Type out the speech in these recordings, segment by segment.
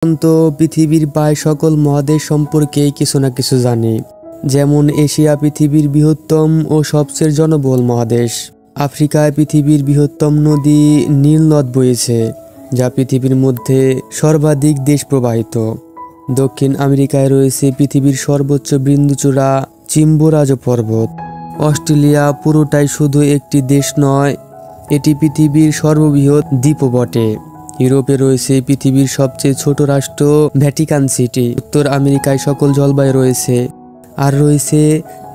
তো পৃথিবীর প্রায় সকল মহাদেশ সম্পর্কে কিছু না কিছু জানি। যেমন এশিয়া পৃথিবীর বৃহত্তম ও সবচেয়ে জনবহুল মহাদেশ। আফ্রিকায় পৃথিবীর বৃহত্তম নদী নীল নদ বইছে, যা পৃথিবীর মধ্যে সর্বাধিক দেশ প্রবাহিত। দক্ষিণ আমেরিকায় রয়েছে পৃথিবীর সর্বোচ্চ বিন্দুচূড়া চিম্বোরাজো পর্বত। অস্ট্রেলিয়া পুরোটাই শুধু একটি দেশ নয়, এটি পৃথিবীর সর্ববৃহৎ দ্বীপও বটে। ইউরোপে রয়েছে পৃথিবীর সবচেয়ে ছোট রাষ্ট্র ভ্যাটিকান সিটি। উত্তর আমেরিকায় সকল জলবায়ু রয়েছে, আর রয়েছে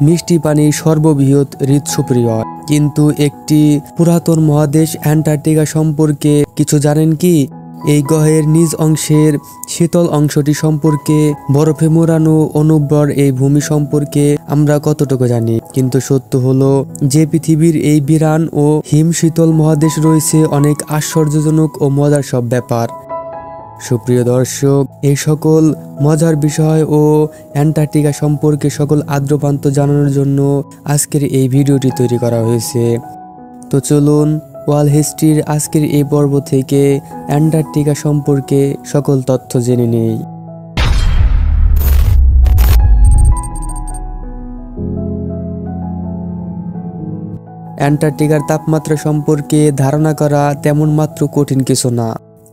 মিষ্টি পানির সর্ববৃহৎ হ্রদসুপ্রিয়। কিন্তু একটি পুরাতন মহাদেশ অ্যান্টার্কটিকা সম্পর্কে কিছু জানেন কি? এই গ্রহের নিজ অংশের শীতল অংশটি সম্পর্কে, বরফে মোড়ানো অনুর্বর এই ভূমি সম্পর্কে আমরা কতটুকু জানি? কিন্তু সত্য হলো যে পৃথিবীর এই বিরান ও হিম শীতল মহাদেশ রয়েছে অনেক আশ্চর্যজনক ও মজার সব ব্যাপার। সুপ্রিয় দর্শক, এই সকল মজার বিষয় ও অ্যান্টার্কটিকা সম্পর্কে সকল আদ্রপ্রান্ত জানানোর জন্য আজকের এই ভিডিওটি তৈরি করা হয়েছে। তো চলুন ওয়ার্ল্ড হিস্ট্রির আজকের এই পর্ব থেকে অ্যান্টার্কটিকা সম্পর্কে সকল তথ্য জেনে নেই। অ্যান্টার্কটিকার তাপমাত্রা সম্পর্কে ধারণা করা তেমন মাত্র কঠিন কিছু না।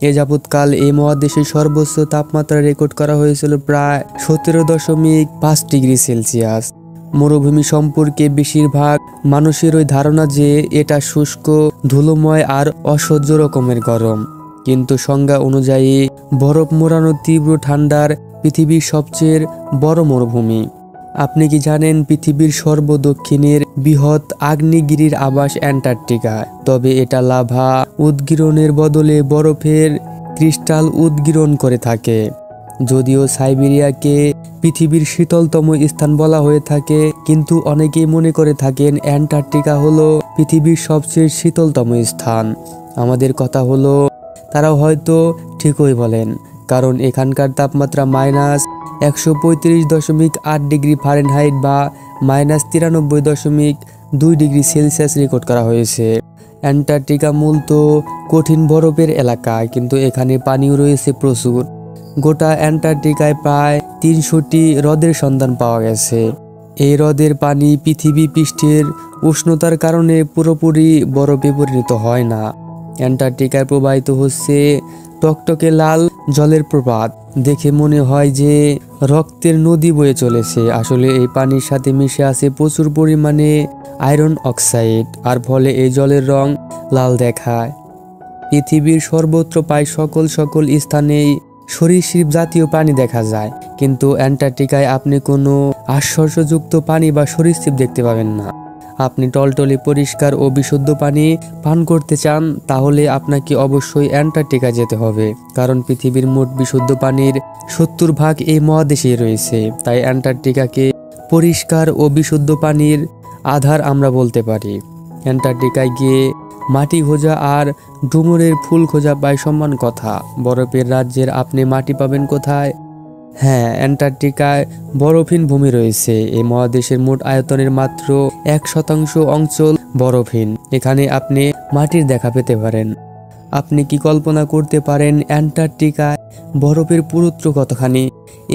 এ যাবৎকাল এই মহাদেশে সর্বোচ্চ তাপমাত্রা রেকর্ড করা হয়েছিল প্রায় 17.5 ডিগ্রি সেলসিয়াস। মরুভূমি সম্পর্কে বেশিরভাগ মানুষেরই ধারণা যে এটা শুষ্ক, ধুলোময় আর অসহ্য রকমের গরম। কিন্তু সংজ্ঞা অনুযায়ী বরফ মোড়ানো তীব্র ঠান্ডার পৃথিবীর সবচেয়ে বড় মরুভূমি। আপনি কি জানেন পৃথিবীর সর্বদক্ষিণের বৃহৎ আগ্নেয়গিরির আবাস অ্যান্টার্কটিকা? তবে এটা লাভা উদগীরণের বদলে বরফের ক্রিস্টাল উদগীরণ করে থাকে। যদিও সাইবেরিয়াকে পৃথিবীর শীতলতম স্থান বলা হয়ে থাকে, কিন্তু অনেকেই মনে করে থাকেন অ্যান্টার্কটিকা হলো পৃথিবীর সবচেয়ে শীতলতম স্থান। আমাদের কথা হলো তারা হয়তো ঠিকই বলেন, কারণ এখানকার তাপমাত্রা -135.8 ডিগ্রি ফারেনহাইট বা -93.2 ডিগ্রি সেলসিয়াস রেকর্ড করা হয়েছে। অ্যান্টার্কটিকা মূলত কঠিন বরফের এলাকা, কিন্তু এখানে পানিও রয়েছে প্রচুর। গোটা অ্যান্টার্কটিকায় প্রায় 300টি হ্রদের সন্ধান পাওয়া গেছে। এই হ্রদের পানি পৃথিবী পৃষ্ঠের উষ্ণতার কারণে পুরোপুরি বরফে পরিণত হয় না। অ্যান্টার্কটিকায় প্রবাহিত হচ্ছে টকটকে লাল জলের প্রপাত। দেখে মনে হয় যে রক্তের নদী বয়ে চলেছে। আসলে এই পানির সাথে মিশে আছে প্রচুর পরিমাণে আয়রন অক্সাইড, আর ফলে এই জলের রং লাল দেখায়। পৃথিবীর সর্বত্র প্রায় সকল স্থানেই সরীসৃপ জাতীয় প্রাণী দেখা যায়, কিন্তু অ্যান্টার্কটিকায় আপনি কোনো আশ্চর্যযুক্ত পানি বা সরীসৃপ দেখতে পাবেন না। আপনি টলটলে পরিষ্কার ও বিশুদ্ধ পানি পান করতে চান, তাহলে আপনাকে অবশ্যই অ্যান্টার্কটিকা যেতে হবে, কারণ পৃথিবীর মোট বিশুদ্ধ পানির 70% এই মহাদেশেই রয়েছে। তাই অ্যান্টার্কটিকাকে পরিষ্কার ও বিশুদ্ধ পানির আধার আমরা বলতে পারি। অ্যান্টার্কটিকায় গিয়ে মাটি খোঁজা আর ডুমুরের ফুল খোঁজা প্রায় সমান কথা। বরফের রাজ্যের আপনি মাটি পাবেন কোথায়? হ্যাঁ, অ্যান্টার্কটিকায় বরফহীন ভূমি রয়েছে। এই মহাদেশের মোট আয়তনের মাত্র 1% অঞ্চল বরফহীন। এখানে আপনি মাটির দেখা পেতে পারেন। আপনি কি কল্পনা করতে পারেন অ্যান্টার্কটিকায় বরফের পুরুত্ব কতখানি?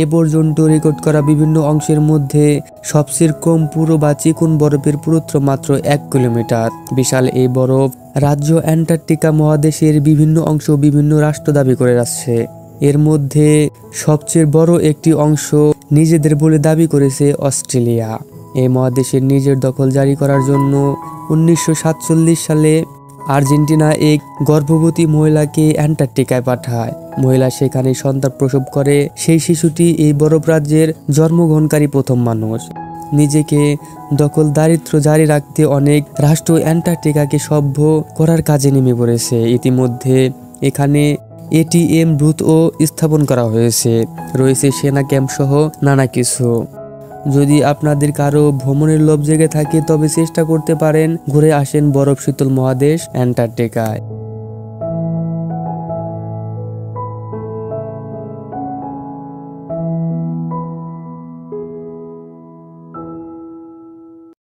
এ পর্যন্ত রেকর্ড করা বিভিন্ন অংশের মধ্যে সবচেয়ে কম পুরু বা চিকন বরফের পুরুত্ব মাত্র 1 কিলোমিটার। বিশাল এই বরফ রাজ্য অ্যান্টার্কটিকা মহাদেশের বিভিন্ন অংশ বিভিন্ন রাষ্ট্র দাবি করে আসছে। এর মধ্যে সবচেয়ে বড় একটি অংশ নিজেদের বলে দাবি করেছে অস্ট্রেলিয়া। এই মহাদেশের নিজের দখল জারি করার জন্য 1947 সালে আর্জেন্টিনা এক গর্ভবতী মহিলাকে অ্যান্টার্কটিকায় পাঠায়। মহিলা সেখানে সন্তান প্রসব করে। সেই শিশুটি এই বরফ রাজ্যের জন্মগ্রহণকারী প্রথম মানুষ। নিজেকে দখল দারিদ্র জারি রাখতে অনেক রাষ্ট্র অ্যান্টার্কটিকাকে সভ্য করার কাজে নেমে পড়েছে। ইতিমধ্যে এখানে এটিএম বুথও স্থাপন করা হয়েছে, রয়েছে সেনা ক্যাম্প সহ নানা কিছু। যদি আপনাদের কারো ভ্রমণের লোভ জেগে থাকে, তবে চেষ্টা করতে পারেন ঘুরে আসেন বরফ শীতল মহাদেশ অ্যান্টার্কটিকায়।